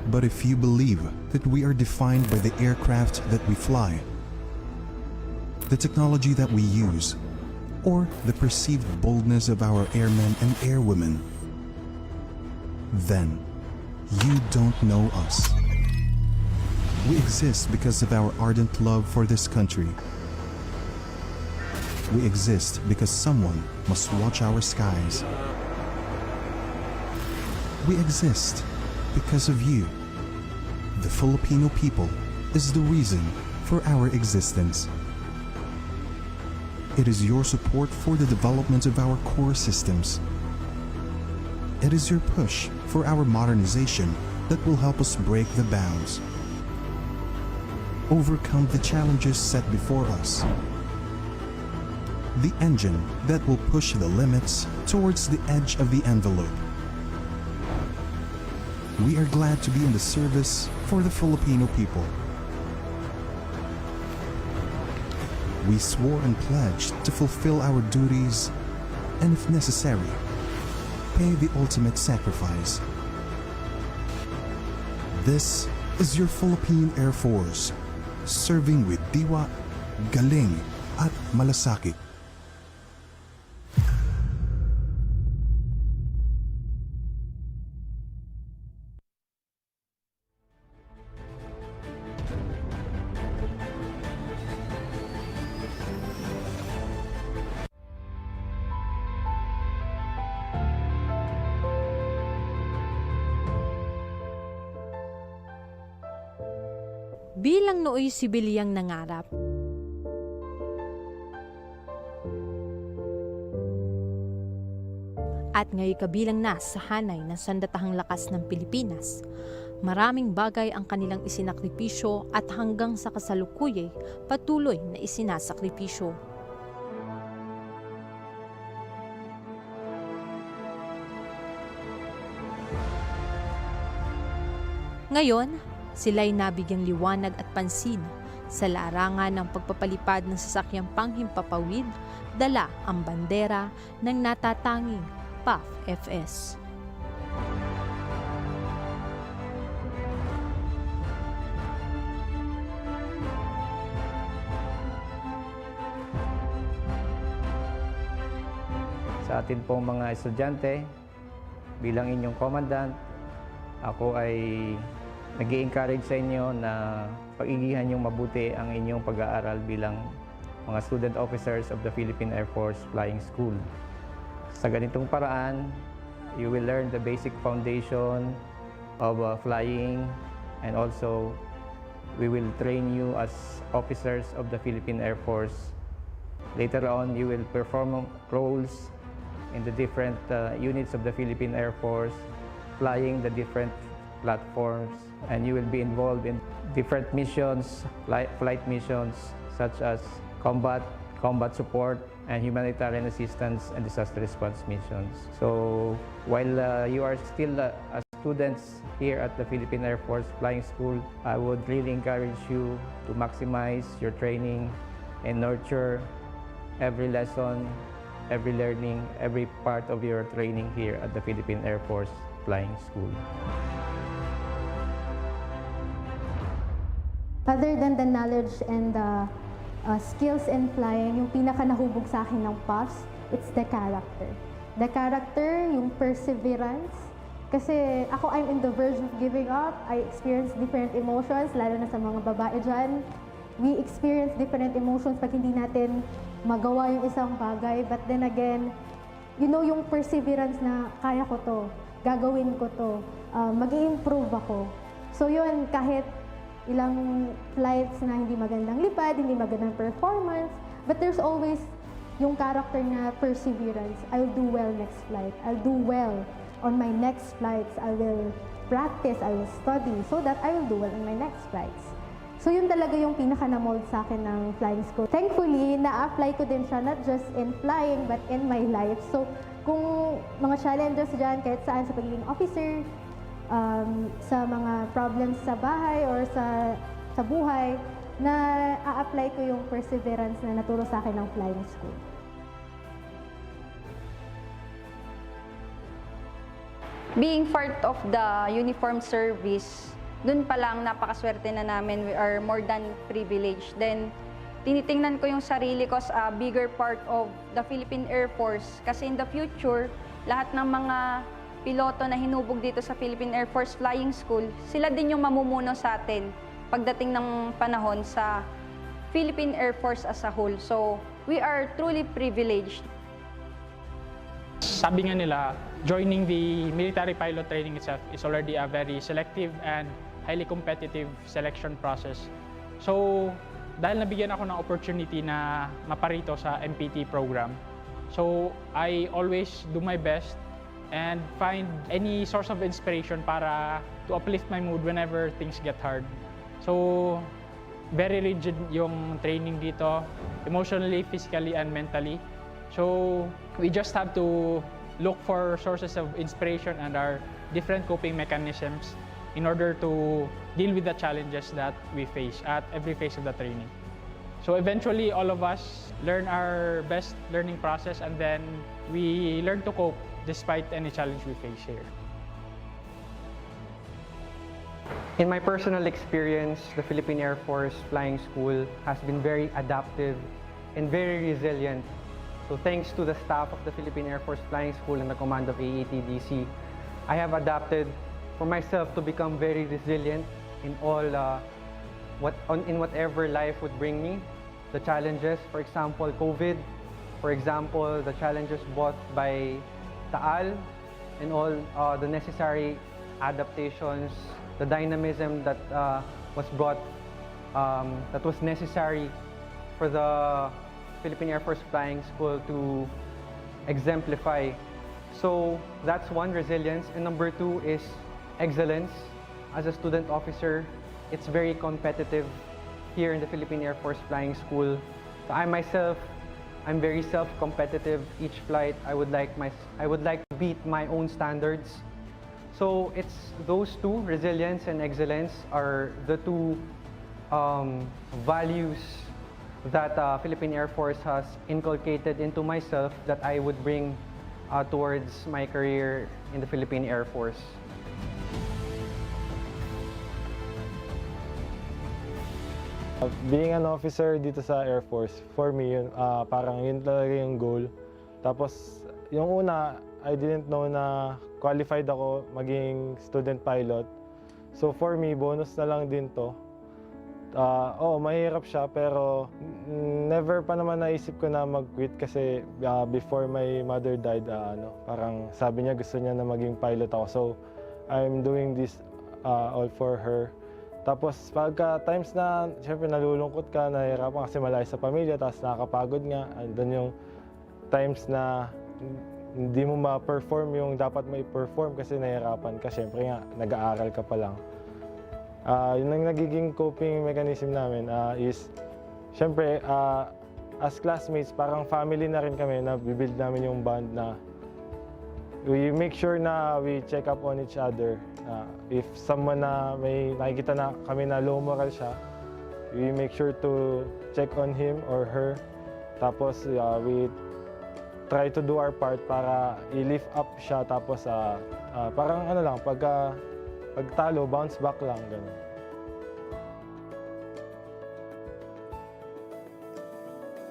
But if you believe that we are defined by the aircraft that we fly, the technology that we use, or the perceived boldness of our airmen and airwomen, then you don't know us. We exist because of our ardent love for this country. We exist because someone must watch our skies. We exist because of you. The Filipino people is the reason for our existence. It is your support for the development of our core systems. It is your push for our modernization that will help us break the bounds, overcome the challenges set before us. The engine that will push the limits towards the edge of the envelope. We are glad to be in the service for the Filipino people. We swore and pledged to fulfill our duties and, if necessary, pay the ultimate sacrifice. This is your Philippine Air Force, serving with diwa, galing, at malasakit. Bilang nooy sibilyang nangarap, at ngayon kabilang na sa hanay ng Sandatahang Lakas ng Pilipinas, maraming bagay ang kanilang isinakripisyo at hanggang sa kasalukuyay patuloy na isinasakripisyo. Ngayon, sila'y nabigyang liwanag at pansin sa larangan ng pagpapalipad ng sasakyang panghimpapawid, dala ang bandera ng natatanging PAF-FS. Sa atin pong mga estudyante, bilang inyong commandant, ako ay nag-i-encourage sa inyo na pag-igihan niyong mabuti ang inyong pag-aaral bilang mga student officers of the Philippine Air Force Flying School. Sa ganitong paraan, you will learn the basic foundation of flying, and also we will train you as officers of the Philippine Air Force. Later on, you will perform roles in the different units of the Philippine Air Force, flying the different platforms, and you will be involved in different missions, flight missions such as combat support, and humanitarian assistance and disaster response missions. So while you are still students here at the Philippine Air Force Flying School, I would really encourage you to maximize your training and nurture every lesson, every learning, every part of your training here at the Philippine Air Force Flying School. Other than the knowledge and the skills in flying, yung pinaka nahubog sa akin ng PAFs, it's the character. The character, yung perseverance. Kasi ako, I'm in the verge of giving up. I experience different emotions, lalo na sa mga babae dyan. We experience different emotions pag hindi natin magawa yung isang bagay. But then again, you know yung perseverance na kaya ko to, gagawin ko to, mag-i-improve ako. So yun, kahit ilang flights na hindi magandang lipad, hindi magandang performance, but there's always yung character na perseverance. I'll do well next flight. I'll do well on my next flights. I will practice, I will study so that I will do well on my next flights. So yun talaga yung pinaka-na-mold sa akin ng flying school. Thankfully, na-apply ko din siya not just in flying but in my life. So kung mga challenges dyan, kahit saan sa pagiging officer, sa mga problems sa bahay or sa buhay, na a-apply ko yung perseverance na naturo sa akin ng flying school. Being part of the uniform service, dun pa lang napakaswerte na namin. We are more than privileged. Then, tinitingnan ko yung sarili ko as a bigger part of the Philippine Air Force. Kasi in the future, lahat ng mga piloto na hinubog dito sa Philippine Air Force Flying School, sila din yung mamumuno sa atin pagdating ng panahon sa Philippine Air Force as a whole. So, we are truly privileged. Sabi nga nila, joining the military pilot training itself is already a very selective and highly competitive selection process. So, dahil nabigyan ako ng opportunity na maparito sa MPT program, so I always do my best and find any source of inspiration para to uplift my mood whenever things get hard. So, very rigid yung training dito, emotionally, physically, and mentally. So, we just have to look for sources of inspiration and our different coping mechanisms in order to deal with the challenges that we face at every phase of the training. So eventually, all of us learn our best learning process and then we learn to cope despite any challenge we face here. In my personal experience, the Philippine Air Force Flying School has been very adaptive and very resilient. So thanks to the staff of the Philippine Air Force Flying School and the command of AATDC, I have adapted for myself to become very resilient in all in whatever life would bring me. The challenges, for example, COVID, for example, the challenges brought by Taal and all the necessary adaptations, the dynamism that was brought, that was necessary for the Philippine Air Force Flying School to exemplify. So that's one, resilience. And number two is excellence. As a student officer, it's very competitive here in the Philippine Air Force Flying School. So I myself, I'm very self-competitive. Each flight, I would like to beat my own standards. So it's those two, resilience and excellence, are the two values that Philippine Air Force has inculcated into myself that I would bring towards my career in the Philippine Air Force. Being an officer dito sa Air Force, for me, yun, parang yun talaga yung goal. Tapos, yung una, I didn't know na qualified ako maging student pilot. So for me, bonus na lang din to. Mahirap siya pero never pa naman naisip ko na mag-quit kasi before my mother died, parang sabi niya gusto niya na maging pilot ako. So I'm doing this all for her. Tapos pagka times na syempre nalulungkot ka, nahihirapan kasi malayo sa pamilya, tapos nakakapagod nga. Doon yung times na hindi mo ma-perform yung dapat may perform kasi nahihirapan ka. Syempre nga, nag-aaral ka pa lang. Yun ang nagiging coping mechanism namin is, syempre, as classmates, parang family na rin kami na bibuild namin yung bond na we make sure na we check up on each other. If someone na may nakikita na kami na low moral siya, we make sure to check on him or her. Tapos we try to do our part para i-lift up siya. Tapos parang ano lang, pagtalo, bounce back lang, gano'n.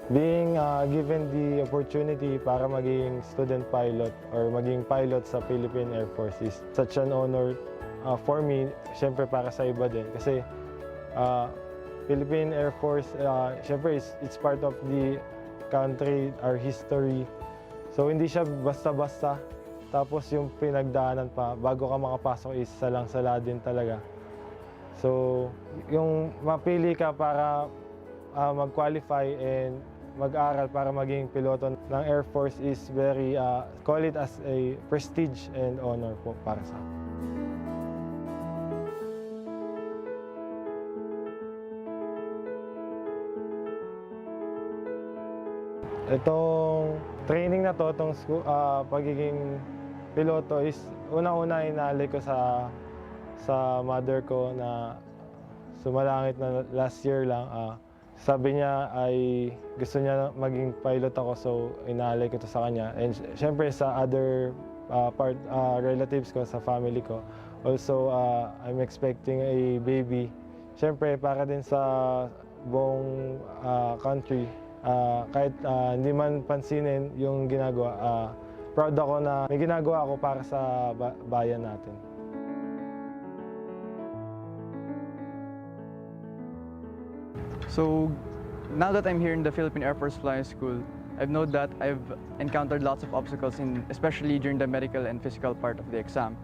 Being given the opportunity para maging student pilot or maging pilot sa Philippine Air Force is such an honor for me, syempre para sa iba din. Kasi Philippine Air Force, syempre it's part of the country, our history. So hindi siya basta-basta. Tapos yung pinagdaanan pa, bago ka makapasok is salang-sala din talaga. So yung mapili ka para mag-qualify and mag-aral para maging piloto ng Air Force is very, call it as a prestige and honor po para sa akin. Itong training na to, itong pagiging piloto is unang-una inaalay ko sa mother ko na sumalangit na last year lang. Sabi niya ay gusto niya maging pilot ako, so inaalay ko to sa kanya. And syempre sa other relatives ko, sa family ko. Also, I'm expecting a baby. Syempre para din sa buong country. Kahit hindi man pansinin yung ginagawa, proud ako na may ginagawa ako para sa bayan natin. So now that I'm here in the Philippine Air Force Flying School, I've known that I've encountered lots of obstacles, especially during the medical and physical part of the exam,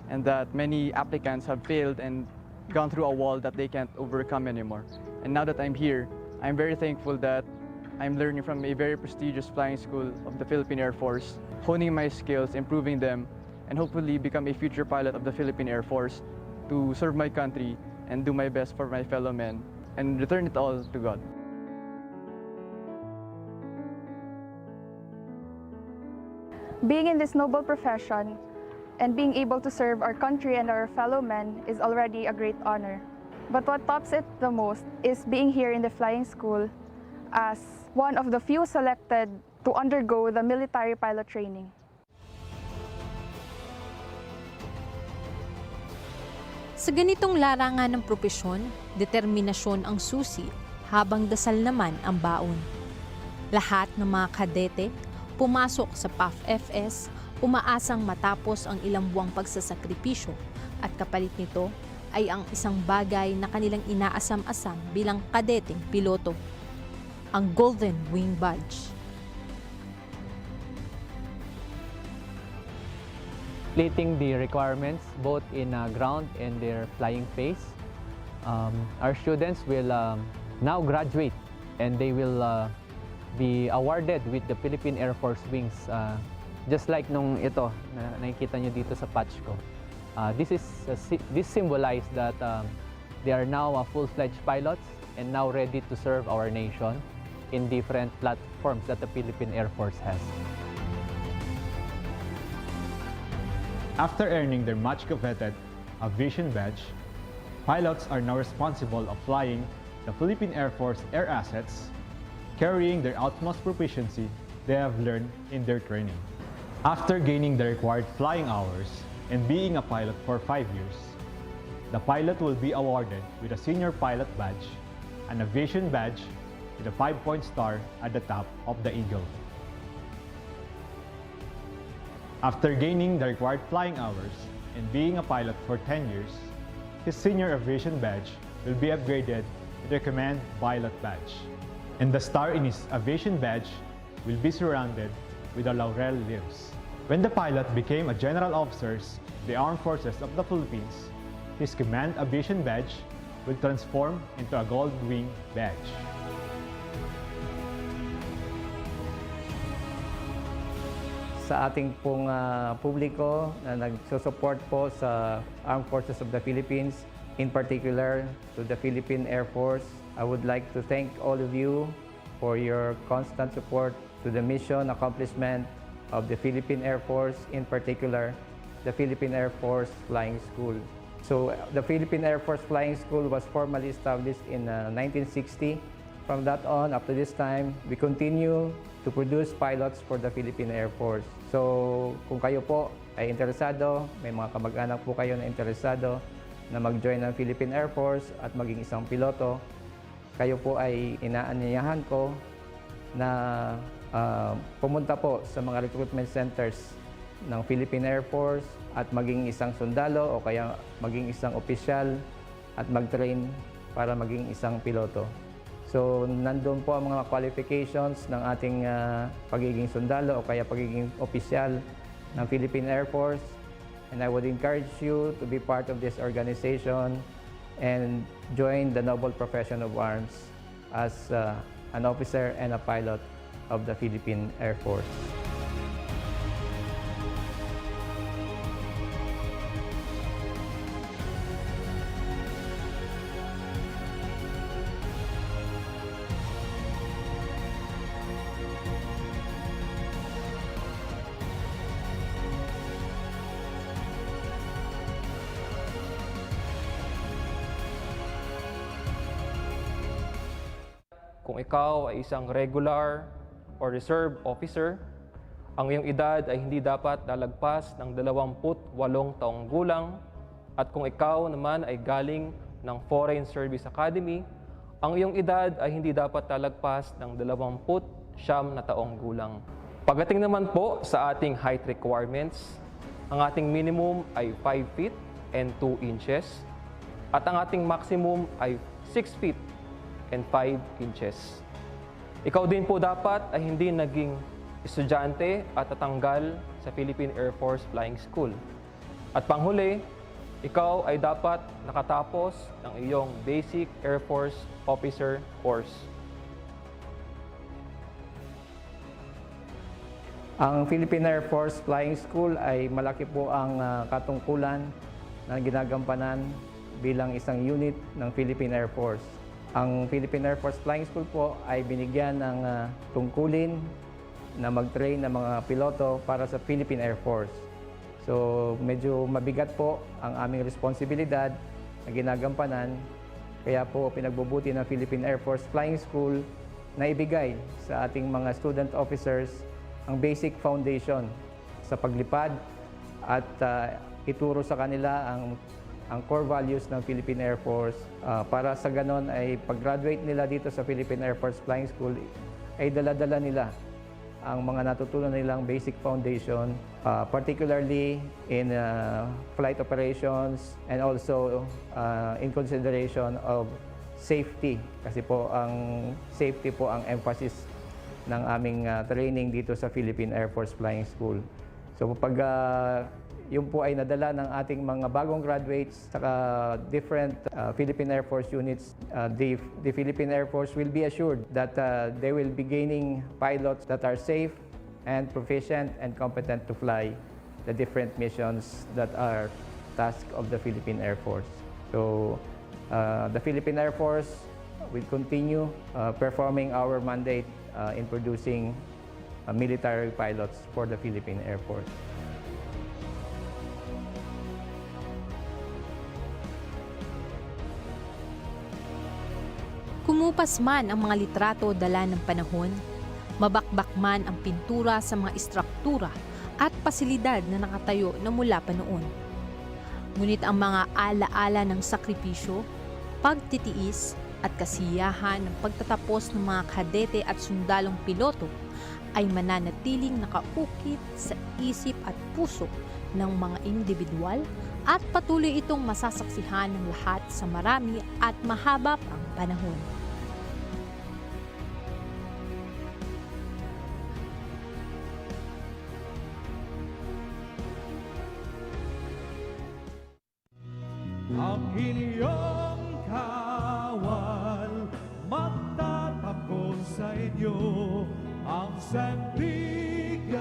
and that many applicants have failed and gone through a wall that they can't overcome anymore. And now that I'm here, I'm very thankful that I'm learning from a very prestigious flying school of the Philippine Air Force, honing my skills, improving them, and hopefully become a future pilot of the Philippine Air Force to serve my country and do my best for my fellow men and return it all to God. Being in this noble profession and being able to serve our country and our fellow men is already a great honor. But what tops it the most is being here in the flying school as one of the few selected to undergo the military pilot training. Sa ganitong larangan ng propesyon, determinasyon ang susi, habang dasal naman ang baon. Lahat ng mga kadete pumasok sa PAF-FS, umaasang matapos ang ilang buwang pagsasakripisyo at kapalit nito ay ang isang bagay na kanilang inaasam-asam bilang kadeteng piloto, ang Golden Wing Badge. Completing the requirements both in ground and their flying phase, our students will now graduate and they will be awarded with the Philippine Air Force Wings, just like nung ito na nakikita nyo dito sa patch ko. This symbolizes that they are now full-fledged pilots and now ready to serve our nation in different platforms that the Philippine Air Force has. After earning their much-coveted aviation badge, pilots are now responsible of flying the Philippine Air Force air assets, carrying their utmost proficiency they have learned in their training. After gaining the required flying hours and being a pilot for 5 years, the pilot will be awarded with a senior pilot badge, an aviation badge with a 5-point star at the top of the eagle. After gaining the required flying hours and being a pilot for 10 years, his senior aviation badge will be upgraded to the command pilot badge. And the star in his aviation badge will be surrounded with the laurel leaves. When the pilot became a general officer of the Armed Forces of the Philippines, his command aviation badge will transform into a gold wing badge. Sa ating pong publiko na nagsusupport po sa Armed Forces of the Philippines, in particular to the Philippine Air Force. I would like to thank all of you for your constant support to the mission accomplishment of the Philippine Air Force, in particular the Philippine Air Force Flying School. So the Philippine Air Force Flying School was formally established in 1960. From that on, up to this time, we continue to produce pilots for the Philippine Air Force. So kung kayo po ay interesado, may mga kamag-anak po kayo na interesado na mag-join ng Philippine Air Force at maging isang piloto, kayo po ay inaanyayahan ko na pumunta po sa mga recruitment centers ng Philippine Air Force at maging isang sundalo o kaya maging isang opisyal at mag-train para maging isang piloto. So, nandun po ang mga qualifications ng ating pagiging sundalo o kaya pagiging opisyal ng Philippine Air Force. And I would encourage you to be part of this organization and join the noble profession of arms as an officer and a pilot of the Philippine Air Force. Kung ikaw ay isang regular or reserve officer, ang iyong edad ay hindi dapat lalagpas ng 28 taong gulang, at kung ikaw naman ay galing ng Foreign Service Academy, ang iyong edad ay hindi dapat lalagpas ng 29 na taong gulang. Pagdating naman po sa ating height requirements, ang ating minimum ay 5 feet and 2 inches at ang ating maximum ay 6 feet and 5 inches. Ikaw din po dapat ay hindi naging estudyante at tatanggal sa Philippine Air Force Flying School. At panghuli, ikaw ay dapat nakatapos ng iyong Basic Air Force Officer course. Ang Philippine Air Force Flying School ay malaki po ang katungkulan na ginagampanan bilang isang unit ng Philippine Air Force. Ang Philippine Air Force Flying School po ay binigyan ng tungkulin na mag-train ng mga piloto para sa Philippine Air Force. So medyo mabigat po ang aming responsibilidad na ginagampanan, kaya po pinagbubuti ng Philippine Air Force Flying School na ibigay sa ating mga student officers ang basic foundation sa paglipad at ituro sa kanila ang core values ng Philippine Air Force para sa ganon ay pag-graduate nila dito sa Philippine Air Force Flying School ay dala-dala nila ang mga natutunan nilang basic foundation, particularly in flight operations and also in consideration of safety, kasi po ang safety po ang emphasis ng aming training dito sa Philippine Air Force Flying School. So pag yun po ay nadala ng ating mga bagong graduates sa different Philippine Air Force units, the Philippine Air Force will be assured that they will be gaining pilots that are safe and proficient and competent to fly the different missions that are task of the Philippine Air Force. So the Philippine Air Force will continue performing our mandate in producing military pilots for the Philippine Air Force. Kumupas man ang mga litrato dala ng panahon, mabakbak man ang pintura sa mga istruktura at pasilidad na nakatayo na mula pa noon. Ngunit ang mga alaala ng sakripisyo, pagtitiis at kasiyahan ng pagtatapos ng mga kadete at sundalong piloto ay mananatiling nakaukit sa isip at puso ng mga individual at patuloy itong masasaksihan ng lahat sa marami at mahaba pang panahon. Ang inyong kawal, magtatapos sa inyo ang sandigan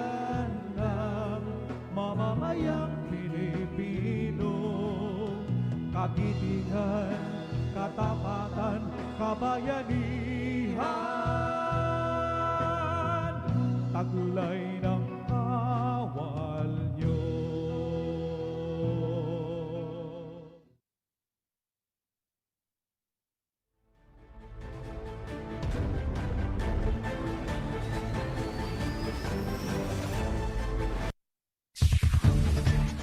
ng mamamayang Pilipino. kagitingan, katapatan, kabayanihan, taglay ng kawal nyo.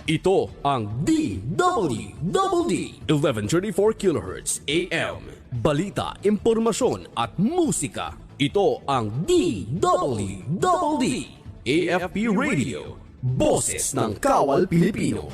Ito ang DWDD 1134 kHz AM. Balita, impormasyon at musika. Ito ang DWDD AFP Radio. Boses ng Kawal Pilipino.